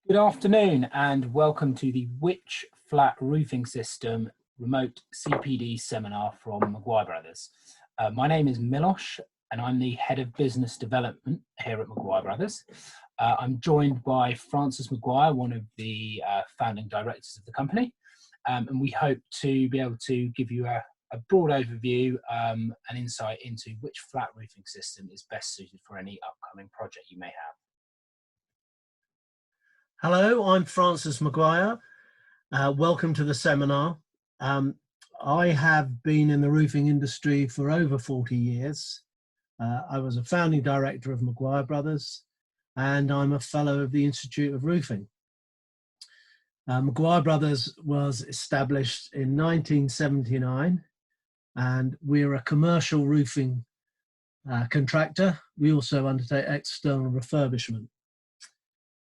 Good afternoon and welcome to the Which Flat Roofing System remote CPD seminar from Maguire Brothers. My name is Milosh and I'm the Head of Business Development here at Maguire Brothers. I'm joined by Francis Maguire, one of the founding directors of the company, and we hope to be able to give you a broad overview and insight into which flat roofing system is best suited for any upcoming project you may have. Hello, I'm Francis Maguire. Welcome to the seminar. I have been in the roofing industry for over 40 years. I was a founding director of Maguire Brothers, and I'm a fellow of the Institute of Roofing. Maguire Brothers was established in 1979, and we're a commercial roofing contractor. We also undertake external refurbishment.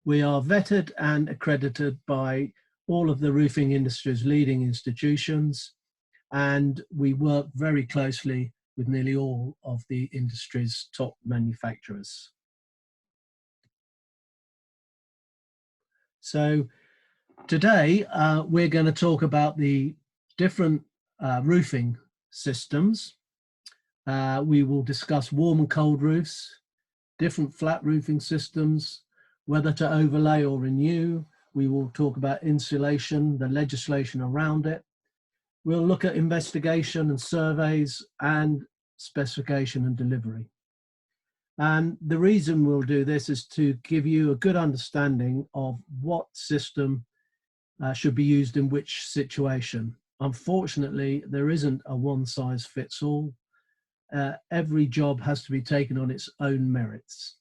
We are vetted and accredited by all of the roofing industry's leading institutions, and we work very closely with nearly all of the industry's top manufacturers. So today we're going to talk about the different roofing systems. We will discuss warm and cold roofs, different flat roofing systems, whether to overlay or renew. We will talk about insulation, the legislation around it. We'll look at investigation and surveys and specification and delivery. And the reason we'll do this is to give you a good understanding of what system should be used in which situation. Unfortunately, there isn't a one size fits all. Every job has to be taken on its own merits.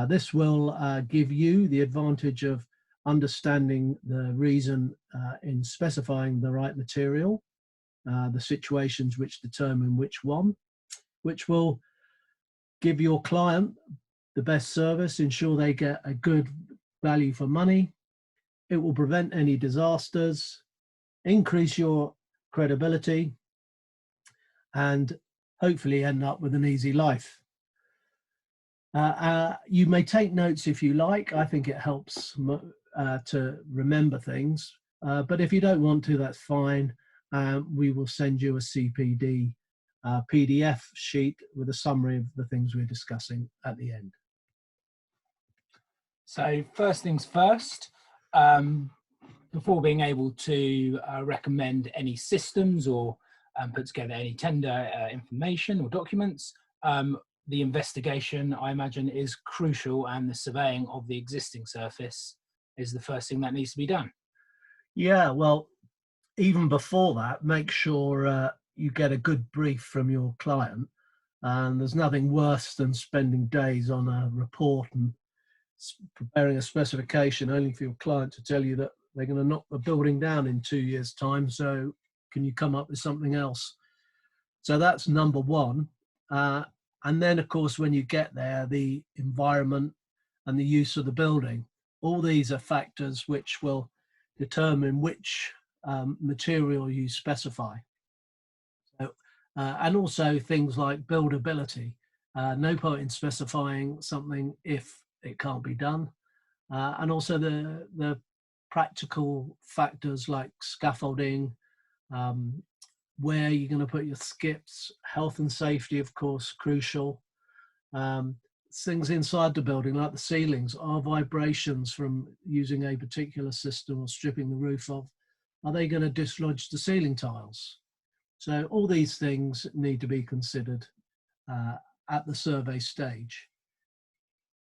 This will give you the advantage of understanding the reason in specifying the right material, the situations which determine which one, which will give your client the best service, ensure they get a good value for money. It will prevent any disasters, increase your credibility, and hopefully end up with an easy life. You may take notes if you like. I think it helps to remember things, but if you don't want to, that's fine. We will send you a CPD PDF sheet with a summary of the things we're discussing at the end. So first things first, before being able to recommend any systems or put together any tender information or documents, the investigation, I imagine, is crucial, and the surveying of the existing surface is the first thing that needs to be done. Yeah, well, even before that, make sure you get a good brief from your client. And there's nothing worse than spending days on a report and preparing a specification only for your client to tell you that they're going to knock the building down in 2 years' time. So can you come up with something else? So that's number one. And then, of course, when you get there, the environment and the use of the building, all these are factors which will determine which material you specify. So, and also things like buildability. No point in specifying something if it can't be done. And also the practical factors like scaffolding, where you're going to put your skips, health and safety, of course, crucial. Things inside the building, like the ceilings, are vibrations from using a particular system or stripping the roof off, are they going to dislodge the ceiling tiles? So all these things need to be considered at the survey stage.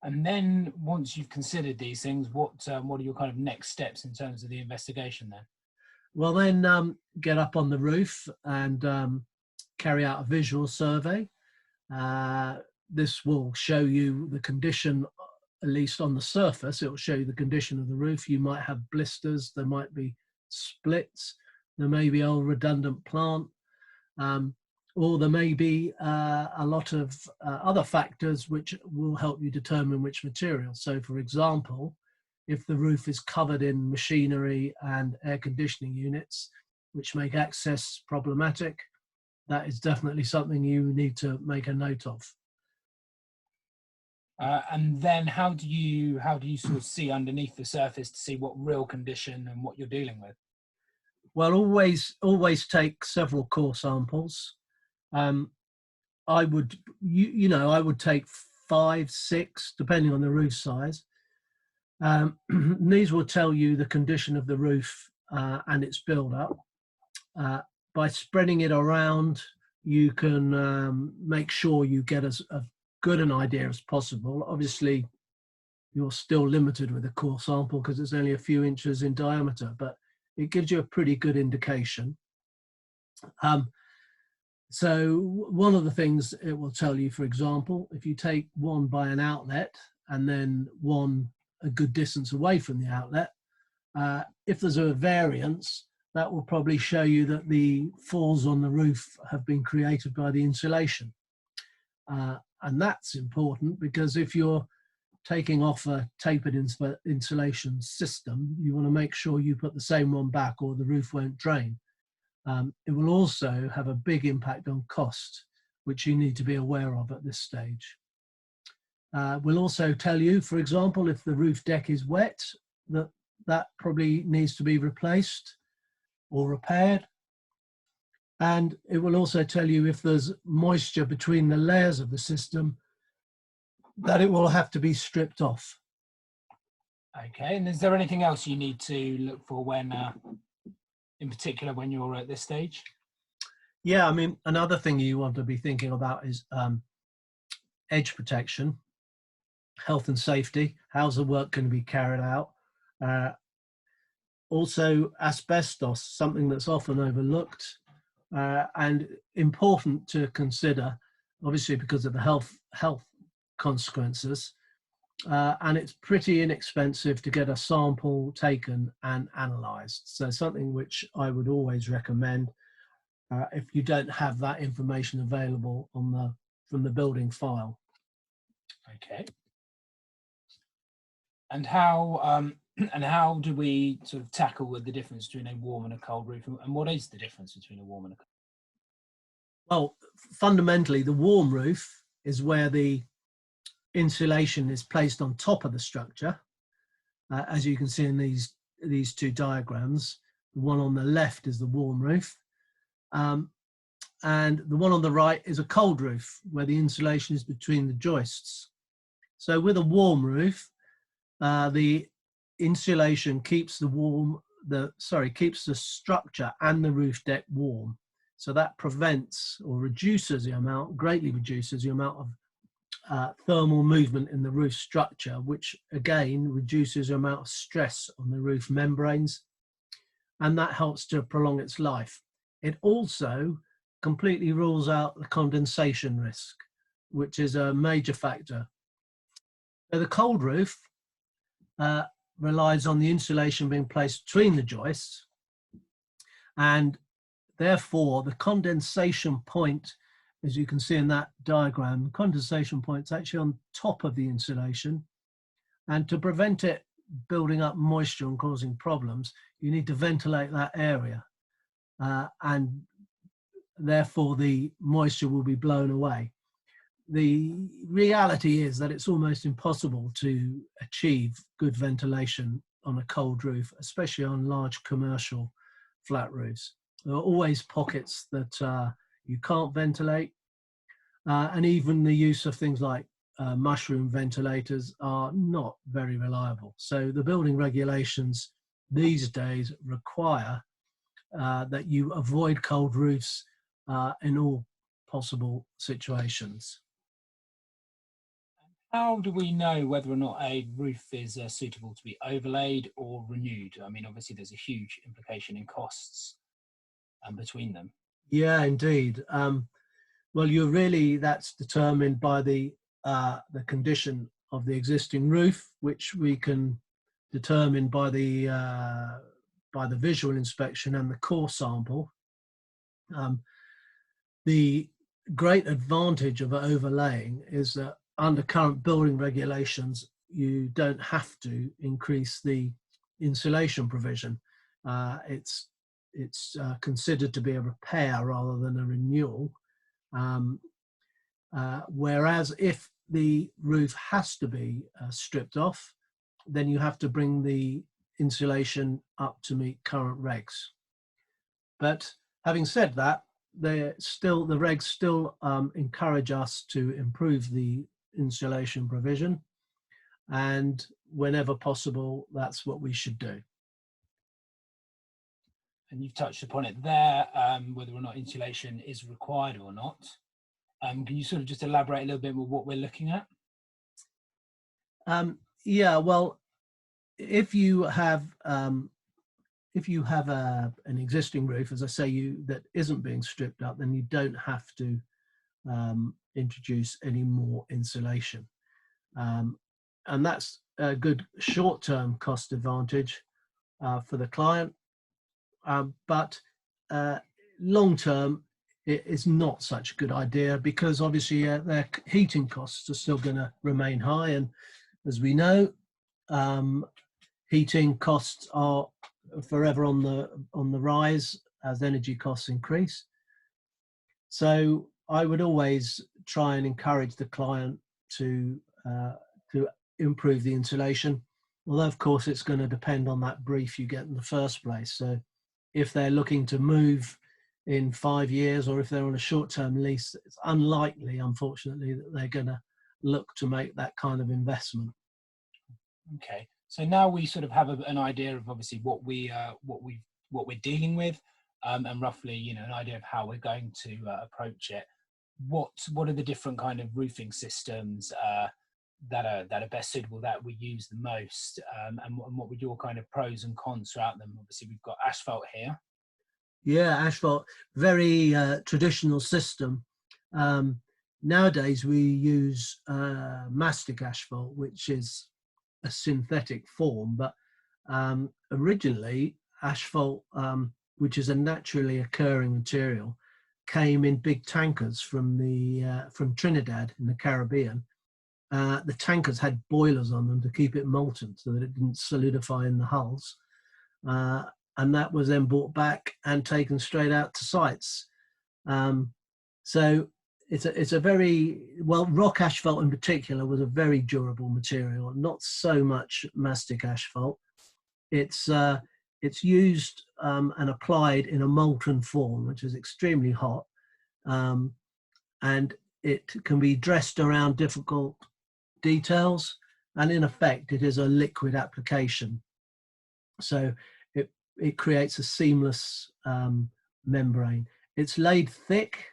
And then once you've considered these things, what are your kind of next steps in terms of the investigation then? Well, then get up on the roof and carry out a visual survey. This will show you the condition, at least on the surface. It will show you the condition of the roof. You might have blisters, there might be splits, there may be old redundant plant, or there may be a lot of other factors which will help you determine which material. So, for example, if the roof is covered in machinery and air conditioning units, which make access problematic, that is definitely something you need to make a note of. And then how do you sort of see underneath the surface to see what real condition and what you're dealing with? Well, always take several core samples. Um, I would, I would take 5, 6, depending on the roof size. These will tell you the condition of the roof and its build-up. By spreading it around, you can make sure you get as good an idea as possible. Obviously, you're still limited with a core sample because it's only a few inches in diameter, but it gives you a pretty good indication. So one of the things it will tell you, for example, if you take one by an outlet and then one a good distance away from the outlet, if there's a variance, that will probably show you that the falls on the roof have been created by the insulation. And that's important because if you're taking off a tapered insulation system, you want to make sure you put the same one back or the roof won't drain. It will also have a big impact on cost, which you need to be aware of at this stage. We'll also tell you, for example, if the roof deck is wet, that probably needs to be replaced or repaired. And it will also tell you if there's moisture between the layers of the system, that it will have to be stripped off. Okay, and is there anything else you need to look for when, in particular, when you're at this stage? Yeah, I mean, another thing you want to be thinking about is edge protection, health and safety. How's the work going to be carried out? Also, asbestos, something that's often overlooked and important to consider, obviously because of the health consequences. And it's pretty inexpensive to get a sample taken and analysed. So something which I would always recommend if you don't have that information available from the building file. Okay. And how do we sort of tackle the difference between a warm and a cold roof, and what is the difference between a warm and a cold? Well, fundamentally, the warm roof is where the insulation is placed on top of the structure, as you can see in these two diagrams. The one on the left is the warm roof, and the one on the right is a cold roof, where the insulation is between the joists. So with a warm roof, the insulation keeps keeps the structure and the roof deck warm. So that prevents or greatly reduces the amount of thermal movement in the roof structure, which again reduces the amount of stress on the roof membranes, and that helps to prolong its life. It also completely rules out the condensation risk, which is a major factor. So the cold roof relies on the insulation being placed between the joists, and therefore the condensation point, as you can see in that diagram, the condensation point is actually on top of the insulation, and to prevent it building up moisture and causing problems, you need to ventilate that area, and therefore the moisture will be blown away. The reality is that it's almost impossible to achieve good ventilation on a cold roof, especially on large commercial flat roofs. There are always pockets that you can't ventilate, and even the use of things like mushroom ventilators are not very reliable. So the building regulations these days require that you avoid cold roofs in all possible situations. How do we know whether or not a roof is suitable to be overlaid or renewed? I mean, obviously there's a huge implication in costs between them. Yeah, indeed. Well, that's determined by the condition of the existing roof, which we can determine by the visual inspection and the core sample. The great advantage of overlaying is that under current building regulations, you don't have to increase the insulation provision. It's considered to be a repair rather than a renewal. Whereas if the roof has to be stripped off, then you have to bring the insulation up to meet current regs. But having said that, the regs still encourage us to improve the insulation provision, and whenever possible, that's what we should do. And you've touched upon it there, whether or not insulation is required or not. Can you sort of just elaborate a little bit more what we're looking at? Yeah, well, if you have an existing roof, as I say, that isn't being stripped up, then you don't have to introduce any more insulation, and that's a good short-term cost advantage for the client. But long-term, it is not such a good idea, because obviously their heating costs are still going to remain high, and as we know, heating costs are forever on the rise as energy costs increase. So I would always try and encourage the client to improve the insulation, although of course it's going to depend on that brief you get in the first place. So if they're looking to move in 5 years, or if they're on a short-term lease, it's unlikely, unfortunately, that they're going to look to make that kind of investment. Okay, so now we sort of have an idea of obviously what we're dealing with, and roughly, an idea of how we're going to approach it. What are the different kind of roofing systems that are best suitable, that we use the most, and what would your kind of pros and cons throughout them? Obviously, we've got asphalt here. Yeah, asphalt, very traditional system. Nowadays we use mastic asphalt, which is a synthetic form, but originally asphalt, which is a naturally occurring material, came in big tankers from Trinidad in the Caribbean. The tankers had boilers on them to keep it molten so that it didn't solidify in the hulls. And that was then brought back and taken straight out to sites. So it's a very, well, rock asphalt in particular was a very durable material, not so much mastic asphalt. It's used and applied in a molten form, which is extremely hot, and it can be dressed around difficult details, and in effect it is a liquid application. So it creates a seamless membrane. It's laid thick.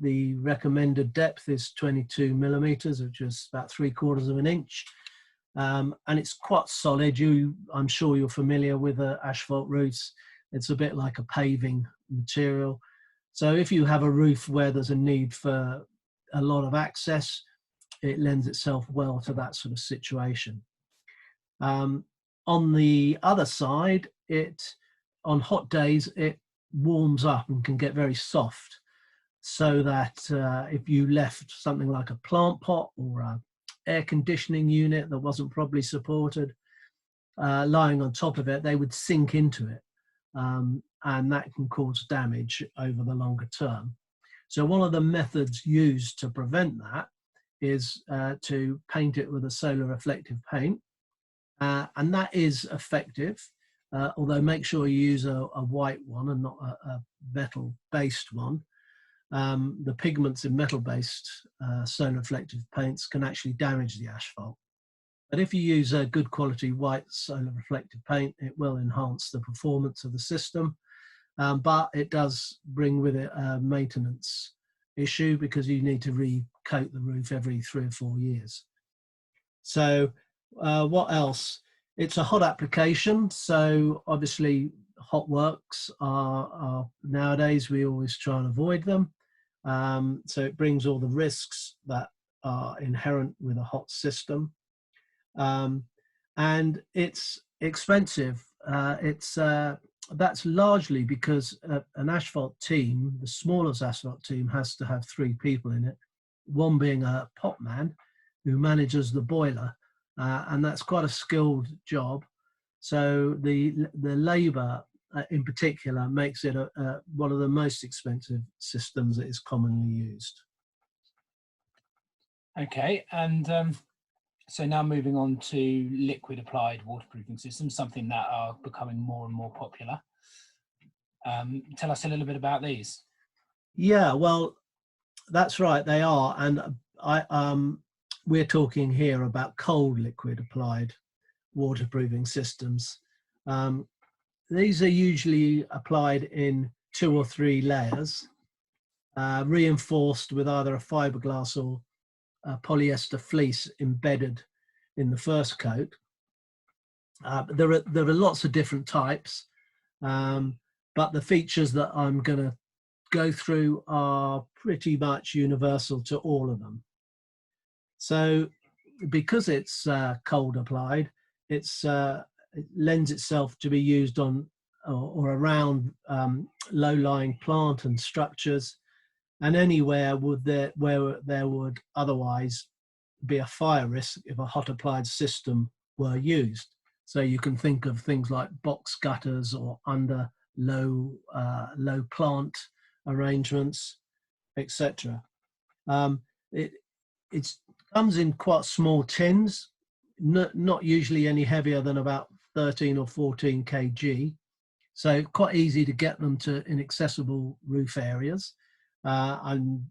The recommended depth is 22 millimeters, which is about 3/4 of an inch. And it's quite solid. I'm sure you're familiar with asphalt roofs. It's a bit like a paving material. So if you have a roof where there's a need for a lot of access, it lends itself well to that sort of situation. On the other side, on hot days, it warms up and can get very soft, so that if you left something like a plant pot or an air conditioning unit that wasn't properly supported lying on top of it, they would sink into it, and that can cause damage over the longer term. So one of the methods used to prevent that is to paint it with a solar reflective paint. And that is effective, although make sure you use a white one and not a metal-based one. The pigments in metal-based solar reflective paints can actually damage the asphalt. But if you use a good quality white solar reflective paint, it will enhance the performance of the system. But it does bring with it a maintenance issue, because you need to recoat the roof every 3 or 4 years. So what else? It's a hot application, so obviously hot works are nowadays, we always try and avoid them. So it brings all the risks that are inherent with a hot system, and it's expensive. That's largely because an asphalt team, the smallest asphalt team, has to have 3 people in it, one being a pot man who manages the boiler, and that's quite a skilled job. So the labour in particular makes it one of the most expensive systems that is commonly used. Okay, and so now moving on to liquid applied waterproofing systems, something that are becoming more and more popular. Tell us a little bit about these. Yeah, well, that's right, they are. And we're talking here about cold liquid applied waterproofing systems. Um, these are usually applied in 2 or 3 layers, reinforced with either a fiberglass or a polyester fleece embedded in the first coat. There are lots of different types, but the features that I'm going to go through are pretty much universal to all of them. So because it's cold applied, it lends itself to be used on or around low-lying plant and structures, and anywhere where there would otherwise be a fire risk if a hot applied system were used. So you can think of things like box gutters or under low plant arrangements, etc. It comes in quite small tins, not usually any heavier than about 13 or 14 kg. So quite easy to get them to inaccessible roof areas, and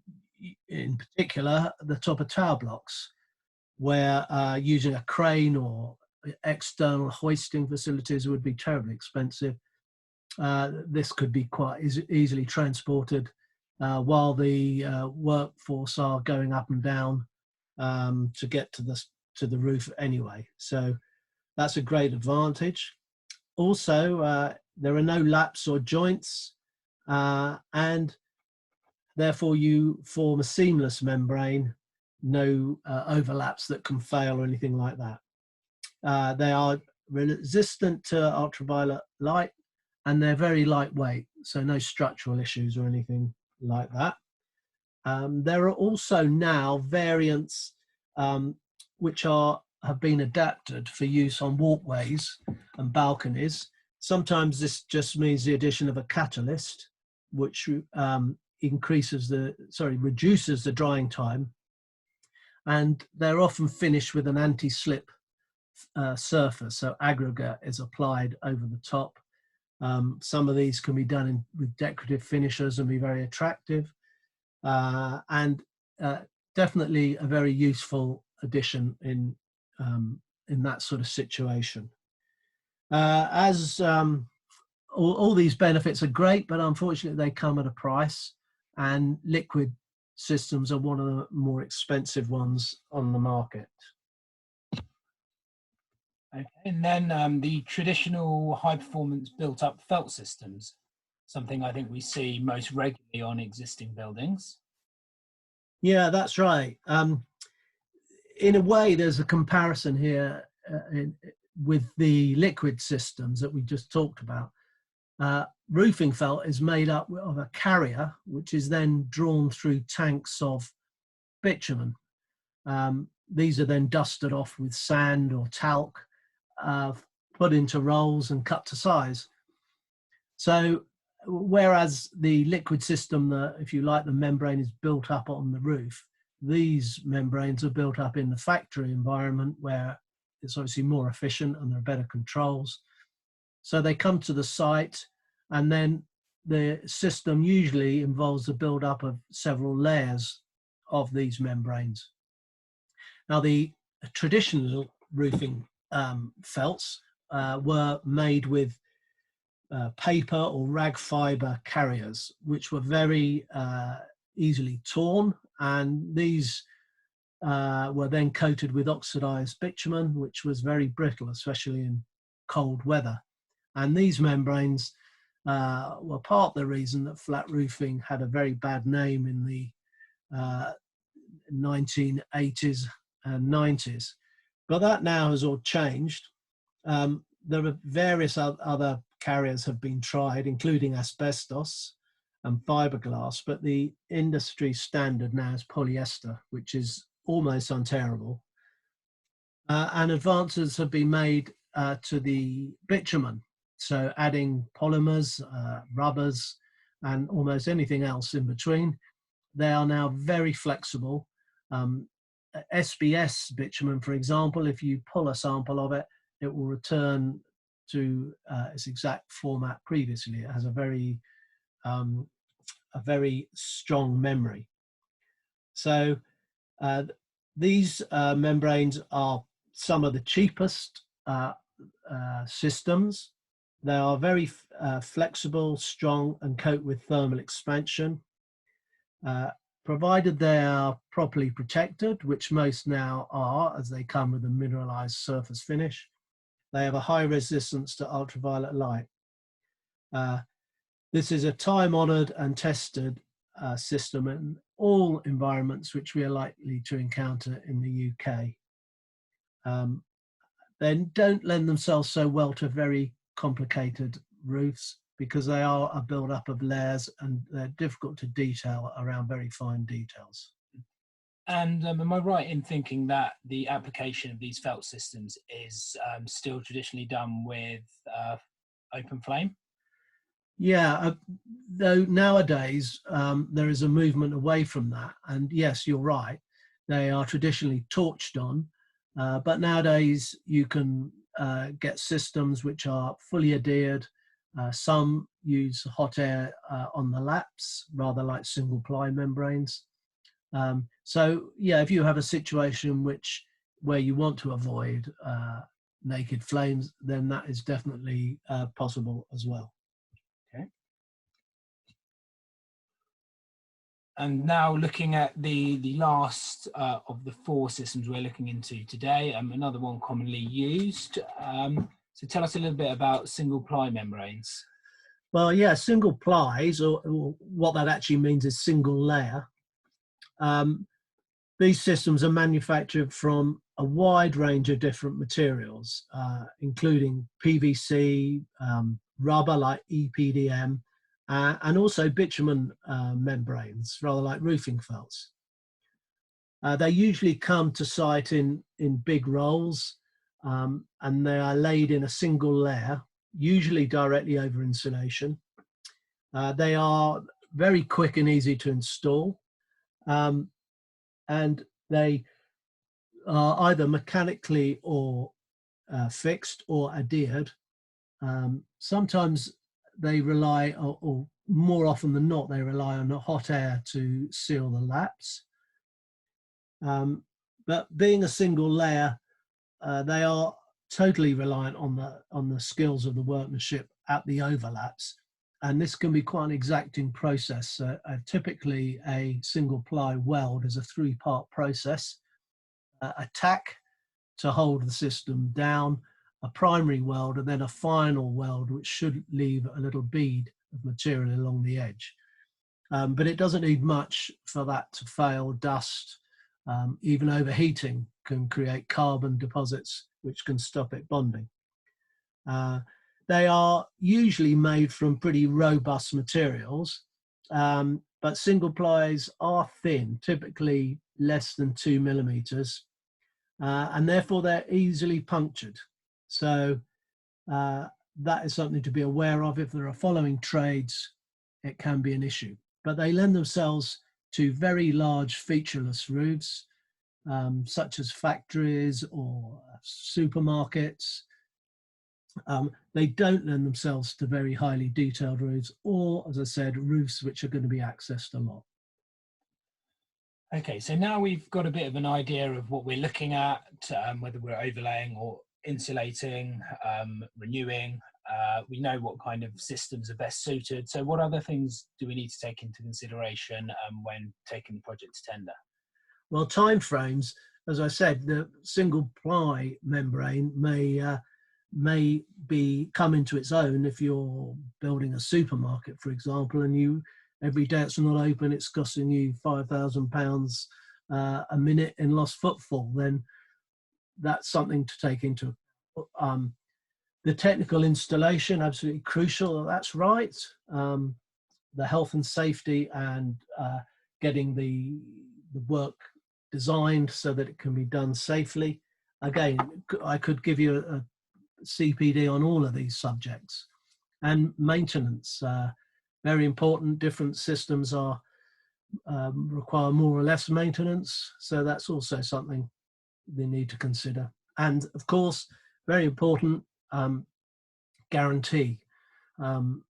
in particular the top of tower blocks, where using a crane or external hoisting facilities would be terribly expensive. This could be quite easily transported while the workforce are going up and down to get to the roof anyway. So that's a great advantage. Also, there are no laps or joints, and therefore you form a seamless membrane, no overlaps that can fail or anything like that. They are resistant to ultraviolet light, and they're very lightweight, so no structural issues or anything like that. There are also now variants which have been adapted for use on walkways and balconies. Sometimes this just means the addition of a catalyst, which reduces the drying time, and they're often finished with an anti-slip surface, so aggregate is applied over the top. Some of these can be done with decorative finishes and be very attractive, and definitely a very useful addition in that sort of situation. All these benefits are great, but unfortunately they come at a price, and liquid systems are one of the more expensive ones on the market. Okay, and then the traditional high performance built up felt systems, something I think we see most regularly on existing buildings. Yeah, that's right. In a way, there's a comparison here with the liquid systems that we just talked about. Roofing felt is made up of a carrier, which is then drawn through tanks of bitumen. These are then dusted off with sand or talc, put into rolls and cut to size. So whereas the liquid system, if you like, the membrane is built up on the roof, these membranes are built up in the factory environment where it's obviously more efficient and there are better controls. So they come to the site, and then the system usually involves the build-up of several layers of these membranes. Now, the traditional roofing felts were made with paper or rag fiber carriers, which were very easily torn, and these were then coated with oxidized bitumen, which was very brittle, especially in cold weather. And these membranes were part of the reason that flat roofing had a very bad name in the 1980s and 90s. But that now has all changed. There are various other carriers have been tried, including asbestos and fiberglass, but the industry standard now is polyester, which is almost untearable. And advances have been made to the bitumen, so adding polymers, rubbers, and almost anything else in between. They are now very flexible. SBS bitumen, for example, if you pull a sample of it, it will return to its exact format previously. It has a very strong memory. So these membranes are some of the cheapest systems. They are very flexible, strong, and cope with thermal expansion. Provided they are properly protected, which most now are, as they come with a mineralized surface finish. They have a high resistance to ultraviolet light. This is a time-honored and tested system in all environments which we are likely to encounter in the UK. They don't lend themselves so well to very complicated roofs because they are a build-up of layers and they're difficult to detail around very fine details. And am I right in thinking that the application of these felt systems is still traditionally done with open flame? Yeah, though nowadays there is a movement away from that. And yes, you're right. They are traditionally torched on, but nowadays you can get systems which are fully adhered. Some use hot air on the laps, rather like single ply membranes. So yeah, if you have a situation where you want to avoid naked flames, then that is definitely possible as well. Okay. And now looking at the last of the four systems we're looking into today, another one commonly used. So tell us a little bit about single ply membranes. Well, yeah, single plies, or what that actually means is single layer. These systems are manufactured from a wide range of different materials, including PVC, rubber like EPDM, and also bitumen membranes, rather like roofing felts. They usually come to site in big rolls, and they are laid in a single layer, usually directly over insulation. They are very quick and easy to install, and they are either mechanically or fixed or adhered. Sometimes they rely, or more often than not, they rely on hot air to seal the laps. But being a single layer, they are totally reliant on the skills of the workmanship at the overlaps, and this can be quite an exacting process. Typically, a single ply weld is a three-part process: a tack to hold the system down, a primary weld, and then a final weld, which should leave a little bead of material along the edge. But it doesn't need much for that to fail. Dust, even overheating, can create carbon deposits which can stop it bonding. They are usually made from pretty robust materials, but single plies are thin, typically less than 2 millimeters, and therefore they're easily punctured. So that is something to be aware of. If there are following trades, it can be an issue, but they lend themselves to very large featureless roofs, such as factories or supermarkets. They don't lend themselves to very highly detailed roofs, or, as I said, roofs which are going to be accessed a lot. Okay, so now we've got a bit of an idea of what we're looking at, whether we're overlaying or insulating, renewing. We know what kind of systems are best suited. So what other things do we need to take into consideration when taking the project to tender? Well, timeframes, as I said, the single ply membrane may come into its own if you're building a supermarket, for example, and every day it's not open, it's costing you £5,000 a minute in lost footfall. Then that's something to take into the technical installation, absolutely crucial. That's right. The health and safety and getting the work designed so that it can be done safely. Again, I could give you a CPD on all of these subjects. And maintenance, very important. Different systems are require more or less maintenance. So that's also something they need to consider. And of course, very important, guarantee. And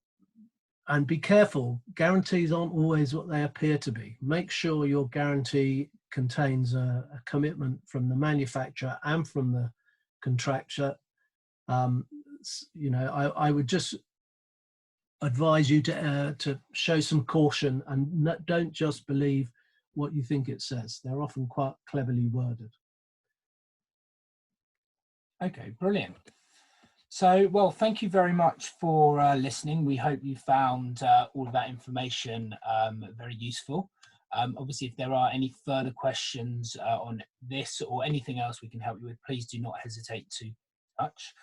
be careful, guarantees aren't always what they appear to be. Make sure your guarantee contains a commitment from the manufacturer and from the contractor. You know, I would just advise you to show some caution and don't just believe what you think it says. They're often quite cleverly worded. Okay, brilliant. So, well, thank you very much for listening. We hope you found all of that information very useful. Obviously, if there are any further questions on this or anything else we can help you with, please do not hesitate to touch.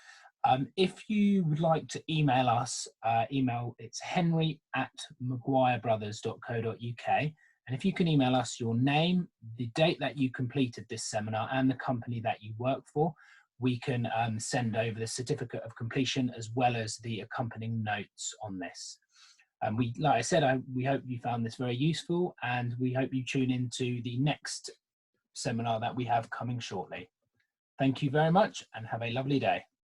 If you would like to email us, it's henry@maguirebrothers.co.uk. And if you can email us your name, the date that you completed this seminar and the company that you work for, we can send over the certificate of completion as well as the accompanying notes on this. Like I said, we hope you found this very useful, and we hope you tune into the next seminar that we have coming shortly. Thank you very much and have a lovely day.